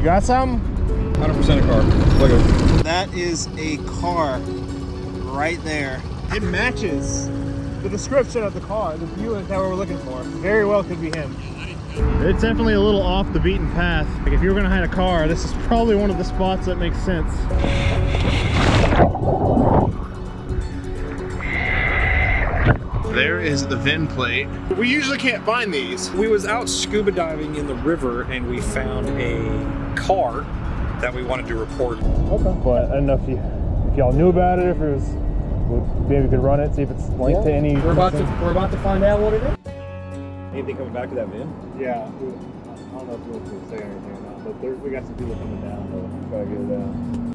got some? 100% a car. Look at it. That is a car right there. It matches the description of the car, the view that we're looking for. Very well could be him. It's definitely a little off the beaten path. Like if you were gonna hide a car, this is probably one of the spots that makes sense. There is the VIN plate. We usually can't find these. We was out scuba diving in the river and we found a car that we wanted to report. Okay. But I don't know if y'all knew about it, if it was, maybe we could run it, see if it's linked to any. We're about to find out what it is. Anything coming back to that VIN? Yeah. I don't know if we'll say anything or not, but we got some people coming down to try to get it down.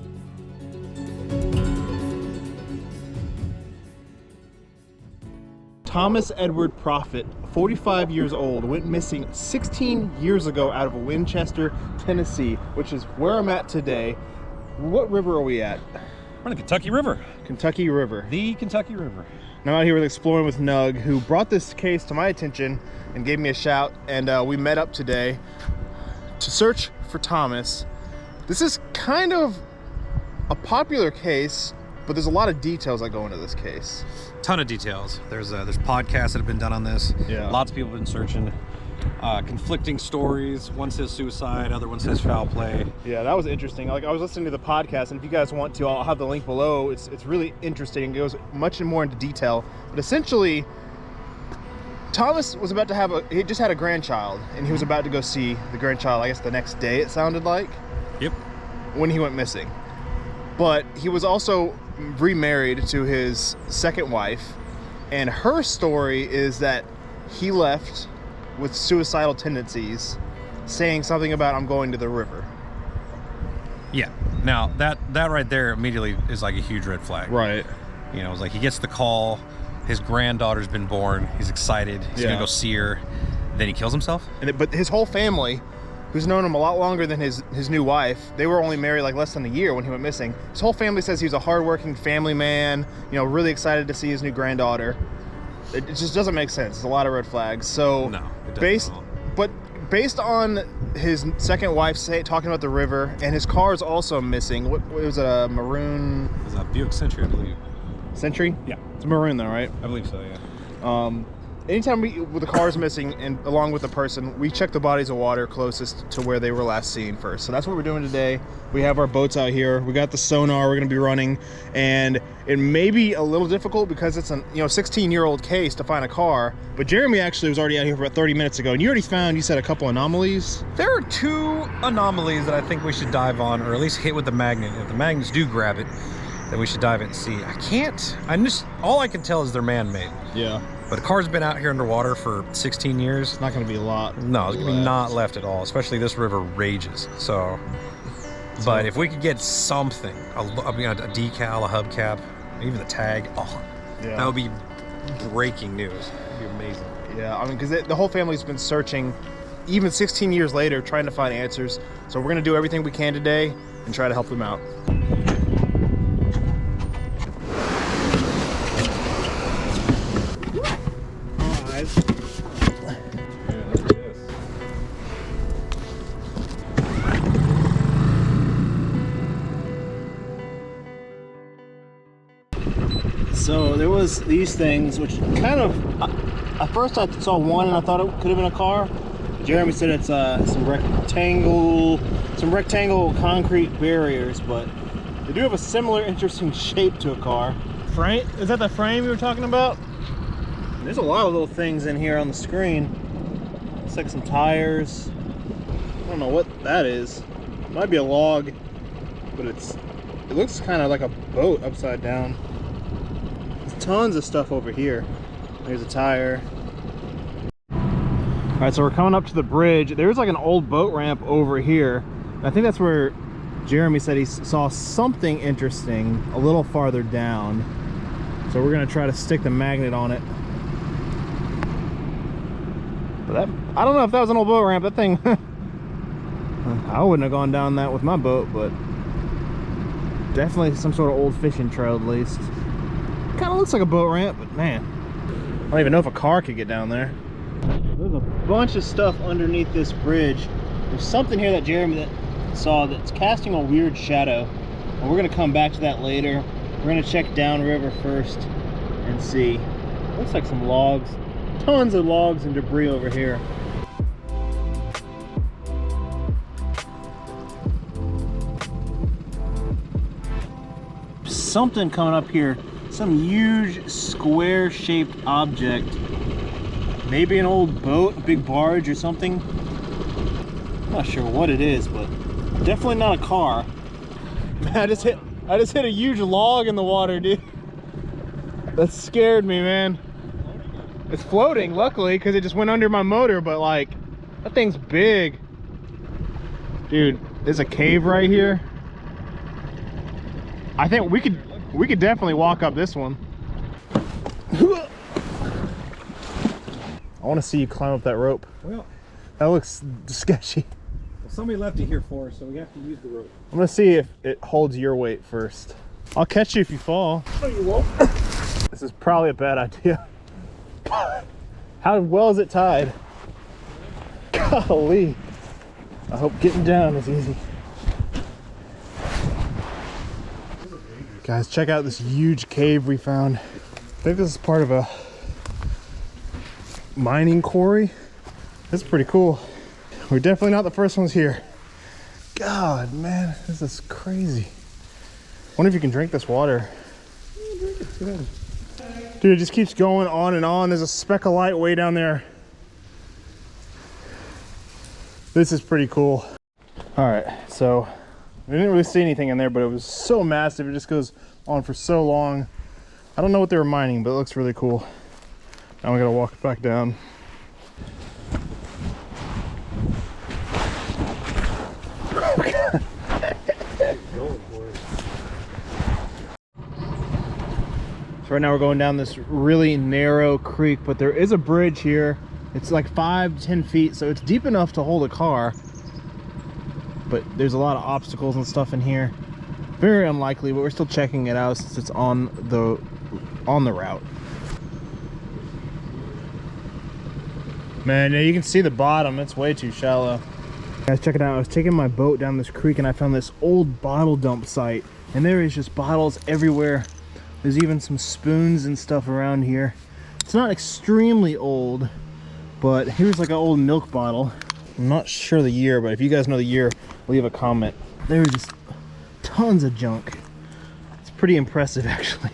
Thomas Edward Profitt, 45 years old, went missing 16 years ago out of Winchester, Tennessee, which is where I'm at today. What river are we at? We're in the Kentucky River. Kentucky River. The Kentucky River. Now I'm out here with Exploring with Nug, who brought this case to my attention and gave me a shout, and we met up today to search for Thomas. This is kind of a popular case, but there's a lot of details that go into this case. Ton of details. There's podcasts that have been done on this. Yeah. Lots of people have been searching. Conflicting stories. One says suicide, other one says foul play. Yeah, that was interesting. Like I was listening to the podcast, and if you guys want to, I'll have the link below. It's really interesting. It goes much more into detail. But essentially, Thomas was about to have he just had a grandchild, and he was about to go see the grandchild, I guess the next day it sounded like. Yep. When he went missing. But he was also remarried to his second wife, and her story is that he left with suicidal tendencies, saying something about "I'm going to the river." Yeah. Now that right there immediately is like a huge red flag. Right. You know, it's like he gets the call, his granddaughter's been born, he's excited, he's gonna go see her, then he kills himself. But his whole family, who's known him a lot longer than his new wife, they were only married like less than a year when he went missing. His whole family says he was a hardworking family man, you know, really excited to see his new granddaughter. It just doesn't make sense. There's a lot of red flags. So no, it doesn't. Based on his second wife talking about the river, and his car is also missing. What was it, a maroon? It was a Buick Century, I believe. Century? Yeah. It's maroon though, right? I believe so, yeah. Anytime the car is missing, and along with the person, we check the bodies of water closest to where they were last seen first. So that's what we're doing today. We have our boats out here. We got the sonar we're going to be running, and it may be a little difficult because it's an 16-year-old case to find a car. But Jeremy actually was already out here for about 30 minutes ago, and you already found, you said, a couple anomalies. There are 2 anomalies that I think we should dive on, or at least hit with the magnet. If the magnets do grab it, then we should dive in and see. All I can tell is they're man-made. Yeah. But the car's been out here underwater for 16 years. It's not going to be a lot. No, it's going to be not left at all, especially this river rages. So but if we could get something, a decal, a hubcap, even the tag, that would be breaking news. It would be amazing. Yeah, I mean, because the whole family's been searching, even 16 years later, trying to find answers. So we're going to do everything we can today and try to help them out. So there was these things, which kind of, at first I saw one and I thought it could have been a car. Jeremy said it's some rectangle concrete barriers, but they do have a similar interesting shape to a car. Frame? Is that the frame you were talking about? There's a lot of little things in here on the screen. Looks like some tires. I don't know what that is. It might be a log, but it looks kind of like a boat upside down. Tons of stuff over here. There's a tire. All right, so we're coming up to the bridge. There's like an old boat ramp over here. I think that's where Jeremy said he saw something interesting a little farther down. So we're gonna try to stick the magnet on it. But I don't know if that was an old boat ramp. That thing, I wouldn't have gone down that with my boat, but definitely some sort of old fishing trail at least. Kind of looks like a boat ramp, but man, I don't even know if a car could get down there. There's a bunch of stuff underneath this bridge. There's something here that Jeremy saw that it's casting a weird shadow. And we're gonna come back to that later. We're gonna check downriver first and see. Looks like some logs. Tons of logs and debris over here. Something coming up here. Some huge square shaped object. Maybe an old boat, a big barge or something. I'm not sure what it is, but definitely not a car. Man, I just hit a huge log in the water, dude. That scared me, man. It's floating, luckily, because it just went under my motor, but like, that thing's big. Dude, there's a cave right here. I think we could definitely walk up this one. I want to see you climb up that rope. Well, that looks sketchy. Well, somebody left it here for us, so we have to use the rope. I'm gonna see if it holds your weight first. I'll catch you if you fall. No, you won't. This is probably a bad idea. How well is it tied? Golly. I hope getting down is easy. Guys, check out this huge cave we found. I think this is part of a mining quarry. This is pretty cool. We're definitely not the first ones here. God, man, this is crazy. Wonder if you can drink this water. Yeah, drink it. Go ahead. Dude, it just keeps going on and on. There's a speck of light way down there. This is pretty cool. All right, so we didn't really see anything in there, but it was so massive. It just goes on for so long. I don't know what they were mining, but it looks really cool. Now we gotta walk it back down. So right now we're going down this really narrow creek, but there is a bridge here. It's like 5 to 10 feet, so it's deep enough to hold a car. But there's a lot of obstacles and stuff in here. Very unlikely, but we're still checking it out since it's on the route. Man, yeah, you can see the bottom. It's way too shallow. Guys, check it out. I was taking my boat down this creek and I found this old bottle dump site, and there is just bottles everywhere. There's even some spoons and stuff around here. It's not extremely old, but here's like an old milk bottle. I'm not sure the year, but if you guys know the year, leave a comment. There's just tons of junk. It's pretty impressive, actually.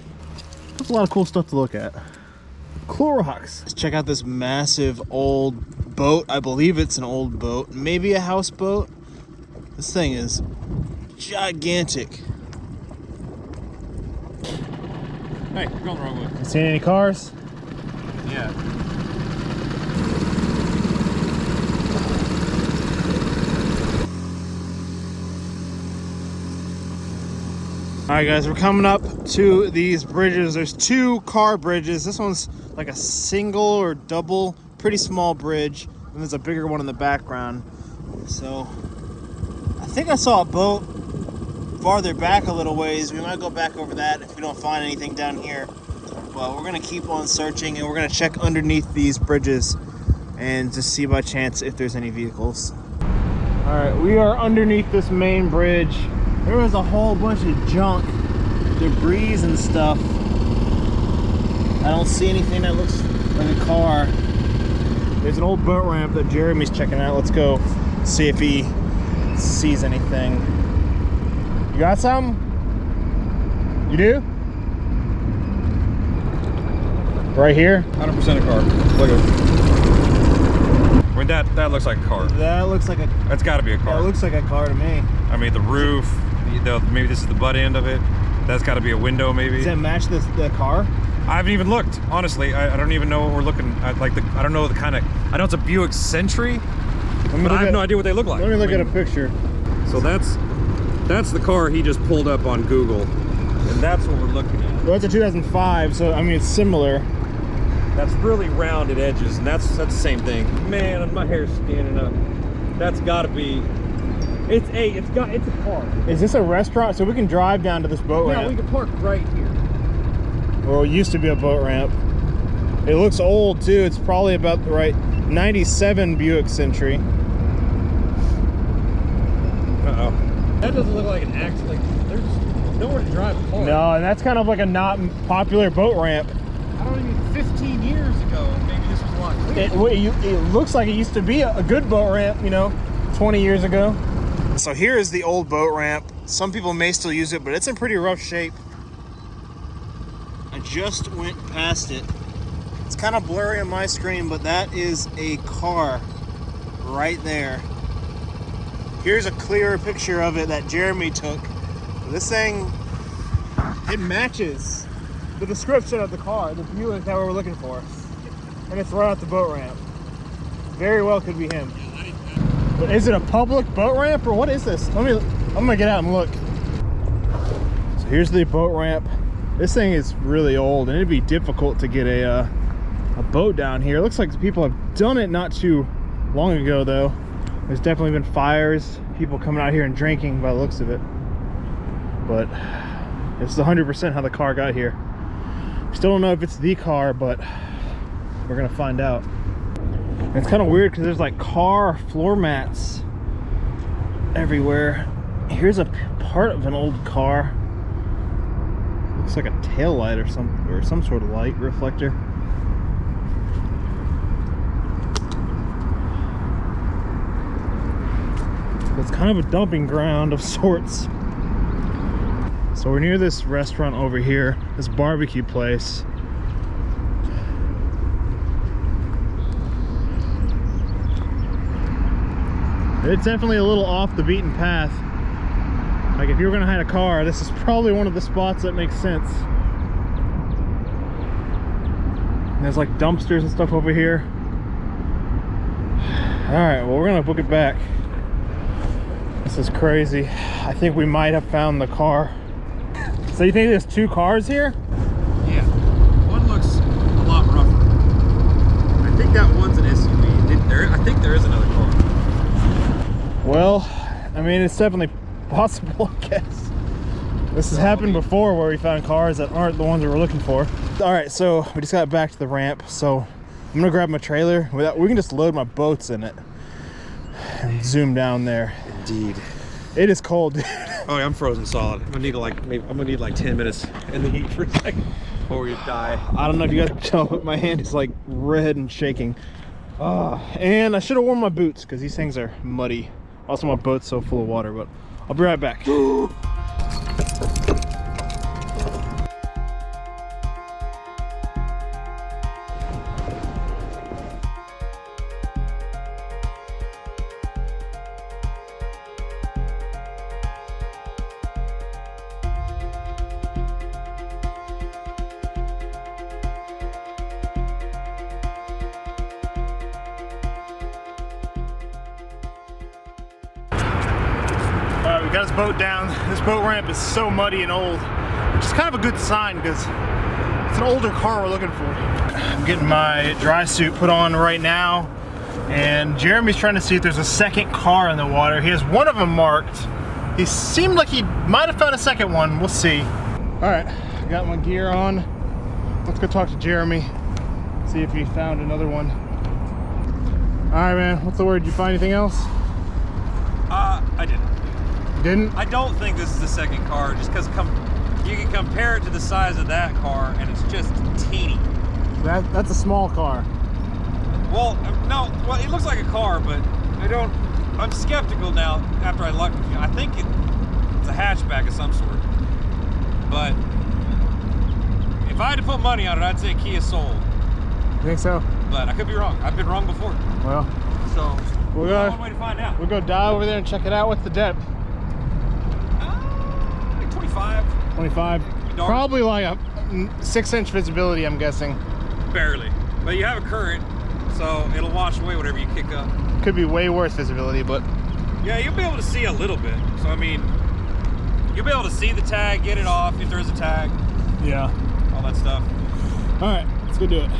There's a lot of cool stuff to look at. Clorox. Let's check out this massive old boat. I believe it's an old boat, maybe a houseboat. This thing is gigantic. Hey, you're going the wrong way. You seen any cars? Yeah. All right, guys, we're coming up to these bridges. There's 2 car bridges. This one's like a single or double, pretty small bridge. And there's a bigger one in the background. So I think I saw a boat farther back a little ways. We might go back over that if we don't find anything down here. But we're gonna keep on searching, and we're gonna check underneath these bridges and just see by chance if there's any vehicles. All right, we are underneath this main bridge. There was a whole bunch of junk, debris and stuff. I don't see anything that looks like a car. There's an old boat ramp that Jeremy's checking out. Let's go see if he sees anything. You got something? You do? Right here? 100% a car. Look at it. I mean, that looks like a car. That looks like a... That's got to be a car. That looks like a car to me. I mean, the roof, maybe this is the butt end of it. That's got to be a window, maybe. Does that match the car? I haven't even looked, honestly. I don't even know what we're looking at. Like, I don't know the kind of... I know it's a Buick Century, but I have no idea what they look like. Let me look at a picture. So that's the car he just pulled up on Google, and that's what we're looking at. Well, it's a 2005, so I mean it's similar. That's really rounded edges, and that's the same thing. Man, my hair's standing up. That's got to be. It's a car. Is this a restaurant? So we can drive down to this boat ramp. Yeah, we can park right here. Well, it used to be a boat ramp. It looks old too. It's probably about the right 97 Buick Century. Uh-oh. That doesn't look like an accident. Like, there's nowhere to drive a car. No, and that's kind of like a not popular boat ramp. I don't even, 15 years ago, maybe this was a lot cleaner. It looks like it used to be a good boat ramp, you know, 20 years ago. So here is the old boat ramp. Some people may still use it, but it's in pretty rough shape. I just went past it. It's kind of blurry on my screen, but that is a car right there. Here's a clearer picture of it that Jeremy took. This thing, it matches the description of the car, the Buick that we were looking for. And it's right off the boat ramp. Very well could be him. But is it a public boat ramp or what is this? I'm gonna get out and look. So here's the boat ramp. This thing is really old and it'd be difficult to get a boat down here. It looks like people have done it not too long ago though. There's definitely been fires, people coming out here and drinking by the looks of it. But this is 100% how the car got here. Still don't know if it's the car, but we're gonna find out. And it's kind of weird because there's like car floor mats everywhere. Here's a part of an old car. Looks like a tail light or some sort of light reflector. It's kind of a dumping ground of sorts. So we're near this restaurant over here, this barbecue place. It's definitely a little off the beaten path. Like if you were gonna hide a car, this is probably one of the spots that makes sense. And there's like dumpsters and stuff over here. All right, well, we're gonna book it back. This is crazy. I think we might have found the car. So you think there's two cars here? Yeah. One looks a lot rougher. I think that one's an SUV. I think there is another car. Well, I mean, it's definitely possible, I guess. This has happened before where we found cars that aren't the ones we were looking for. All right, so we just got back to the ramp. So I'm gonna grab my trailer. We can just load my boats in it and zoom down there. Indeed. It is cold, dude. Oh yeah, I'm frozen solid. I'm gonna need like 10 minutes in the heat for a second before we die. I don't know if you guys can tell, but my hand is like red and shaking. And I should have worn my boots because these things are muddy. Also, my boat's so full of water, but I'll be right back. We got his boat down. This boat ramp is so muddy and old, which is kind of a good sign because it's an older car we're looking for. I'm getting my dry suit put on right now, and Jeremy's trying to see if there's a second car in the water. He has one of them marked. He seemed like he might have found a second one. We'll see. All right, got my gear on. Let's go talk to Jeremy, see if he found another one. All right, man, what's the word? Did you find anything else? I didn't. Didn't? I don't think this is the second car, just because you can compare it to the size of that car, and it's just teeny. That's a small car. Well, no, well, it looks like a car, but I'm skeptical now after I looked. I think it's a hatchback of some sort. But if I had to put money on it, I'd say Kia Soul. You think so? But I could be wrong. I've been wrong before. Well, so we'll go. One way to find out. We'll go dive over there and check it out. What's the depth? Like 25. 25. Probably like a 6-inch visibility, I'm guessing. Barely. But you have a current, so it'll wash away whatever you kick up. Could be way worse visibility, but yeah, you'll be able to see a little bit. So I mean, you'll be able to see the tag, get it off if there is a tag. Yeah. All that stuff. All right, let's go do it.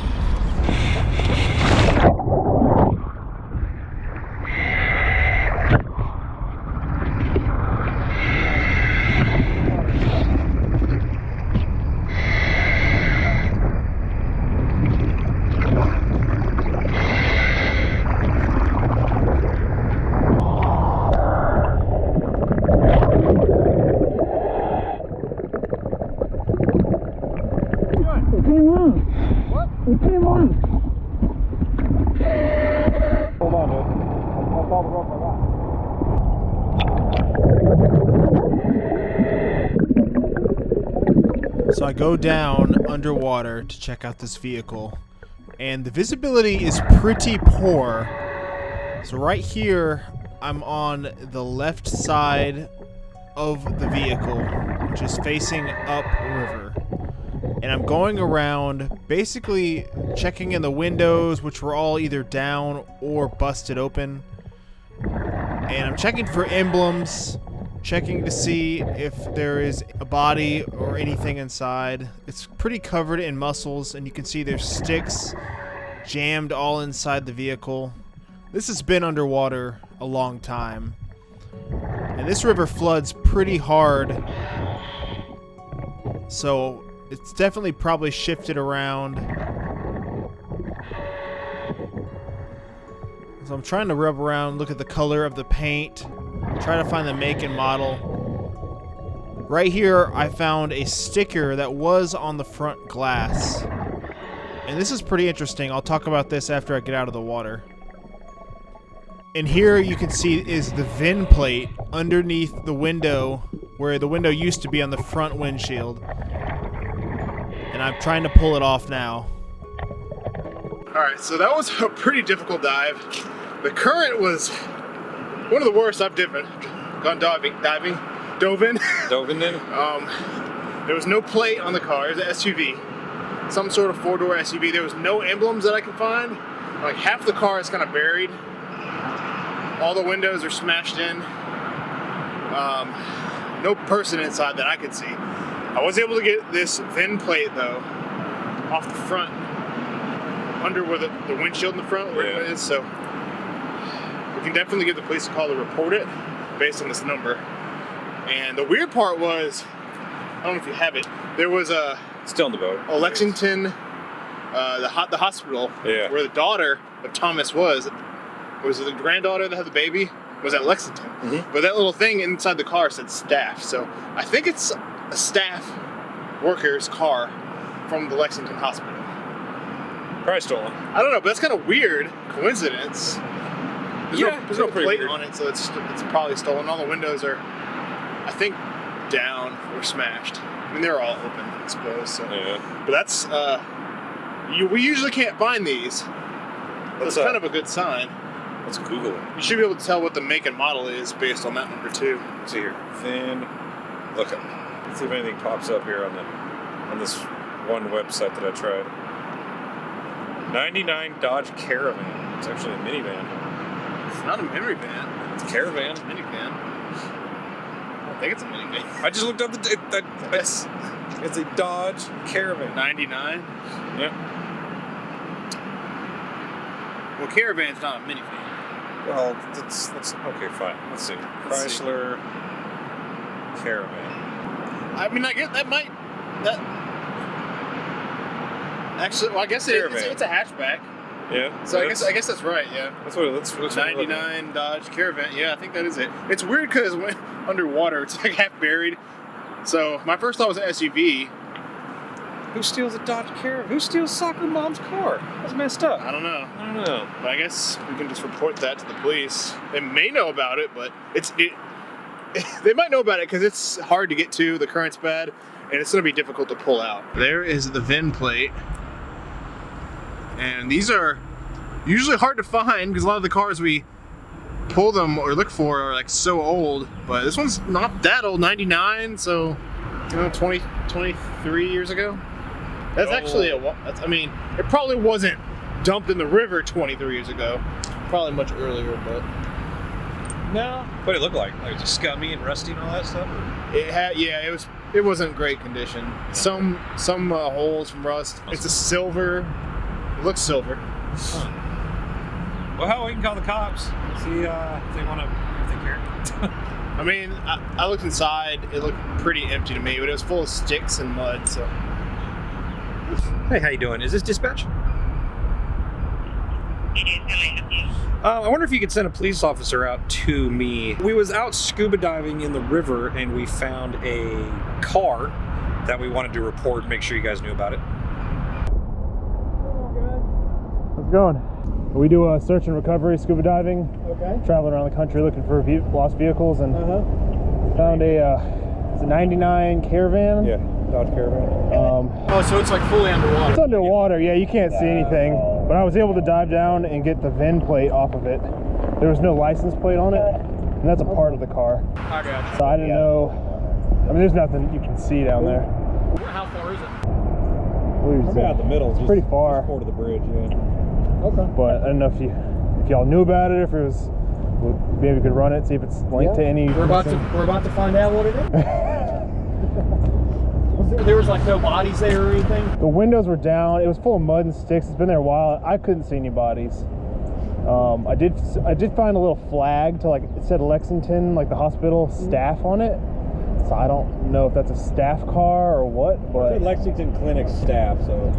So I go down underwater to check out this vehicle, and the visibility is pretty poor. So right here, I'm on the left side of the vehicle, which is facing upriver. And I'm going around basically checking in the windows, which were all either down or busted open. And I'm checking for emblems, checking to see if there is a body or anything inside. It's pretty covered in mussels, and you can see there's sticks jammed all inside the vehicle. This has been underwater a long time. And this river floods pretty hard, so it's definitely probably shifted around. So I'm trying to rub around, look at the color of the paint, try to find the make and model. Right here, I found a sticker that was on the front glass. And this is pretty interesting. I'll talk about this after I get out of the water. And here you can see is the VIN plate underneath the window, where the window used to be on the front windshield. And I'm trying to pull it off now. Alright, so that was a pretty difficult dive. The current was one of the worst I've gone dove in. There was no plate on the car. It was an SUV. Some sort of four-door SUV. There was no emblems that I could find. Like half the car is kind of buried. All the windows are smashed in. No person inside that I could see. I was able to get this VIN plate though off the front, under where the windshield in the front where it is. So we can definitely give the police a call to report it based on this number. And the weird part was, I don't know if you have it. There was a still in the boat. A Lexington, the hospital where the daughter of Thomas was it the granddaughter that had the baby? Was at Lexington. Mm-hmm. But that little thing inside the car said staff. So I think it's a staff worker's car from the Lexington hospital. Probably stolen. I don't know, but that's kind of weird coincidence. There's no plate on it, so it's probably stolen. All the windows are, I think, down or smashed. I mean, they're all open, I suppose. So. Yeah. But that's we usually can't find these. That's kind of a good sign. Let's Google it. You should be able to tell what the make and model is based on that number too. Let's see here. VIN. Look up. Let's see if anything pops up here on this one website that I tried. 99 Dodge Caravan. It's actually a minivan. It's not a minivan. It's a caravan. It's a minivan. I don't think it's a minivan. I just looked up it's a Dodge Caravan. 99? Yeah. Well, Caravan's not a minivan. Well, that's okay, fine. Let's see. Chrysler Caravan. I mean, I guess that might actually. Well, I guess it's a hatchback. Yeah. So I guess that's right. Yeah. That's what. That's 99 Dodge Caravan. Yeah, I think that is it. It's weird because when underwater, it's like half buried. So my first thought was an SUV. Who steals a Dodge Caravan? Who steals soccer mom's car? That's messed up. I don't know. But I guess we can just report that to the police. They may know about it, but they might know about it because it's hard to get to. The current's bad, and it's going to be difficult to pull out. There is the VIN plate, and these are usually hard to find because a lot of the cars we pull them or look for are like so old. But this one's not that old, 99, so 23 years ago. That's actually I mean, it probably wasn't dumped in the river 23 years ago. Probably much earlier, but no. What did it look like? Like just scummy and rusty and all that stuff? It wasn't great condition. Some holes from rust. It's a silver. It looks silver. Huh. Well, we can call the cops. See if they care. I mean, I looked inside. It looked pretty empty to me, but it was full of sticks and mud. So. Hey, how you doing? Is this dispatch? I wonder if you could send a police officer out to me. We was out scuba diving in the river and we found a car that we wanted to report and make sure you guys knew about it. How's it going? We do a search and recovery scuba diving. Okay. Traveling around the country looking for lost vehicles, and Found a it's a 99 Caravan. Yeah, Dodge Caravan. Oh, so it's like fully underwater. It's underwater, yeah, you can't see anything. But I was able to dive down and get the VIN plate off of it. There was no license plate on it, and that's a part of the car. I got you. So I didn't know. I mean, there's nothing you can see down there. How far is it? Probably out the middle. Just, pretty far. Just forward of the bridge, yeah. Okay. But I don't know if y'all knew about it, if it was, maybe we could run it, see if it's linked to any. We're about to find out what it is. There was like no bodies there or anything? The windows were down. It was full of mud and sticks. It's been there a while. I couldn't see any bodies. I did find a little flag to, like, it said Lexington, like the hospital staff on it. So I don't know if that's a staff car or what, but It's Lexington Clinic staff, so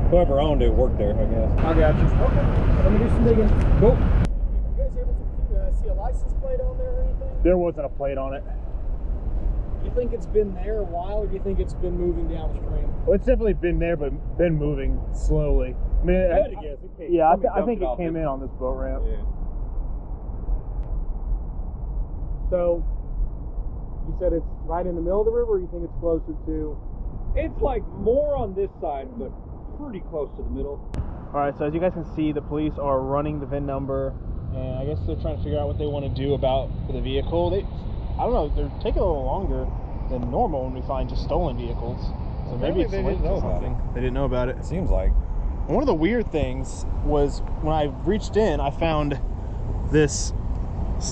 whoever owned it worked there, I guess. I got you. Okay. Let me do some digging. cool. You guys able to see a license plate on there or anything? There wasn't a plate on it. Do you think it's been there a while, or do you think it's been moving downstream? Well, it's definitely been there, but been moving slowly. I mean, I think it came in on this boat ramp. Yeah. So, you said it's right in the middle of the river, or you think it's closer to? It's like more on this side, but pretty close to the middle. All right, so as you guys can see, the police are running the VIN number, and I guess they're trying to figure out what they want to do about the vehicle. I don't know, they're taking a little longer than normal when we find just stolen vehicles. So maybe it's linked to something. They didn't know about it. It seems like. One of the weird things was when I reached in, I found this,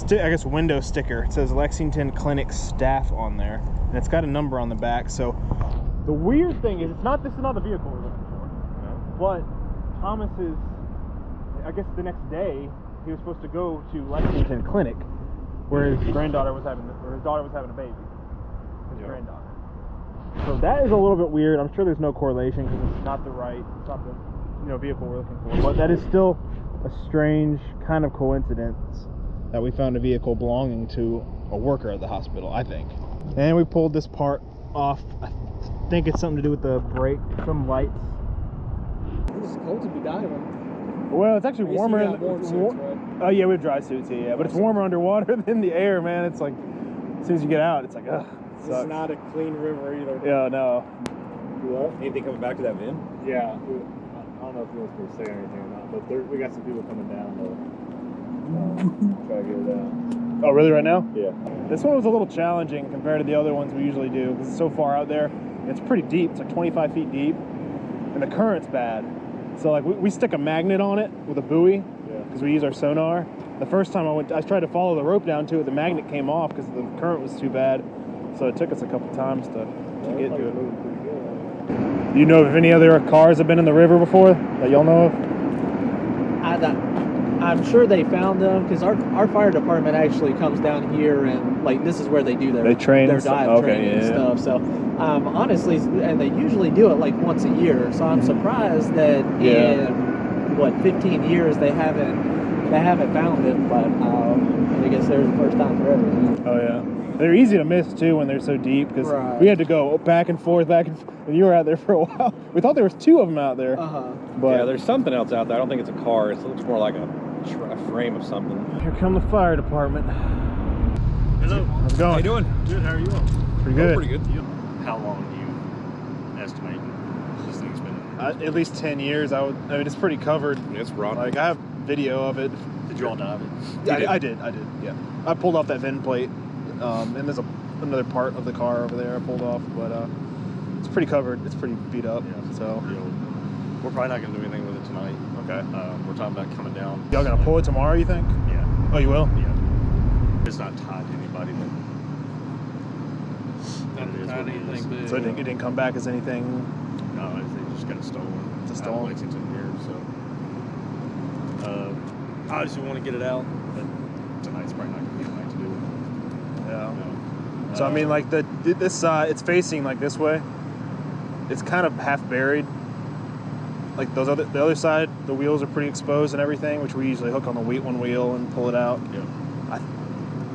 I guess, window sticker. It says Lexington Clinic staff on there, and it's got a number on the back. So the weird thing is, this is not the vehicle we're looking for. No. But Thomas's, I guess the next day, he was supposed to go to Lexington Clinic, where his granddaughter was having, or his daughter was having a baby. His granddaughter. So that is a little bit weird. I'm sure there's no correlation because it's not the vehicle we're looking for. But that is still a strange kind of coincidence that we found a vehicle belonging to a worker at the hospital, I think. And we pulled this part off. I think it's something to do with the brake, some lights. It's cold to be diving. Well, it's actually warmer. Oh yeah, we have dry suits here, yeah. But it's warmer underwater than the air, man. It's like, as soon as you get out, it's like, ugh. It's not a clean river either. Yeah, no. Anything coming back to that VIN? Yeah, I don't know if he wants me to say anything or not, but we got some people coming down to try to get it out. Oh, really, right now? Yeah. This one was a little challenging compared to the other ones we usually do because it's so far out there. It's pretty deep. It's like 25 feet deep, and the current's bad. So like we stick a magnet on it with a buoy because we use our sonar. The first time I tried to follow the rope down to it, the magnet came off because the current was too bad. So it took us a couple times to get to it. Do you know if any other cars have been in the river before that y'all know of? I'm sure they found them because our fire department actually comes down here and like this is where they do their dive training and stuff. So honestly, and they usually do it like once a year. So I'm surprised that in 15 years they haven't found it. But I guess there's the first time for everything. Oh yeah. They're easy to miss too when they're so deep because we had to go back and forth, and you were out there for a while. We thought there was 2 of them out there. But yeah, there's something else out there. I don't think it's a car. It looks more like a frame of something. Here come the fire department. Hello. How's it going? How you doing? Good, how are you all? Pretty good. Pretty good. How long do you estimate this thing's been? At least 10 years. I mean, it's pretty covered. It's rotten. Like I have video of it. Did you all dive it? I did. Yeah. I pulled off that VIN plate. And there's another part of the car over there I pulled off, but it's pretty covered. It's pretty beat up. Yeah. So We're probably not going to do anything with it tonight. Okay. We're talking about coming down. Y'all gonna pull it tomorrow, you think? Yeah. Oh, you will? Yeah. It's not tied to anybody. So it didn't come back as anything. No, they just got it stolen. It's stolen. Lexington here, so I just want to get it out, but tonight's probably not going to be the night to do it. Yeah. So I mean, like this side, it's facing like this way. It's kind of half buried. Like the other side, the wheels are pretty exposed and everything, which we usually hook on the one wheel and pull it out. Yeah.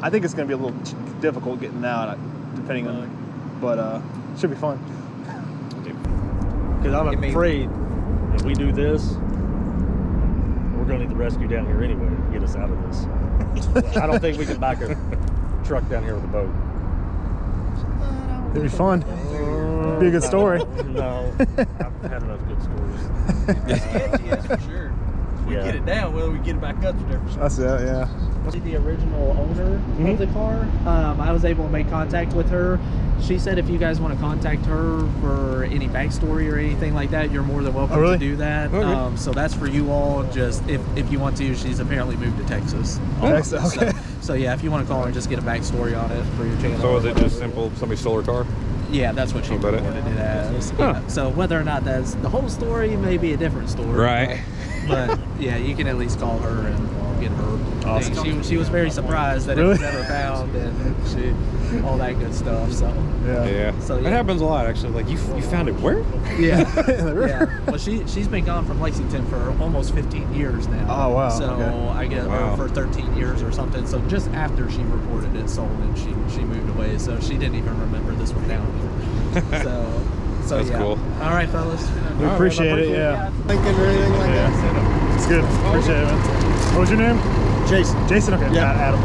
I think it's gonna be a little difficult getting out, depending on, but should be fun. Because I'm afraid if we do this, we're gonna need the rescue down here anyway to get us out of this. I don't think we can back a truck down here with a boat. It'd be fun. Be a good story. No, I've had enough good stories. It's sketchy, that's for sure. We get it down, whether we get it back up is different. That's it, yeah. The original owner of the car, I was able to make contact with her. She said if you guys want to contact her for any backstory or anything like that, you're more than welcome to do that. Okay. So that's for you all. Just if you want to, she's apparently moved to Texas. Okay. So yeah, if you want to call her and just get a backstory on it for your channel. So is it just simple, somebody stole her car? Yeah, that's what she reported it as. Yeah. So whether or not that's the whole story, may be a different story. Right. But yeah, you can at least call her and get her. Awesome. Thing. She was very surprised that it was never found and all that good stuff. So Yeah. So That happens a lot, actually. Like, you found it where? Yeah. Yeah. Well, she's been gone from Lexington for almost 15 years now. Oh wow. So I guess for 13 years or something. So just after she reported it sold, and she moved away. So she didn't even remember this one down here. So that's cool. All right, fellas. We appreciate it. Yeah. Thinking or anything like that. It's good. Appreciate it, man. What was your name? Jason. Jason. Okay. Yeah. Adam.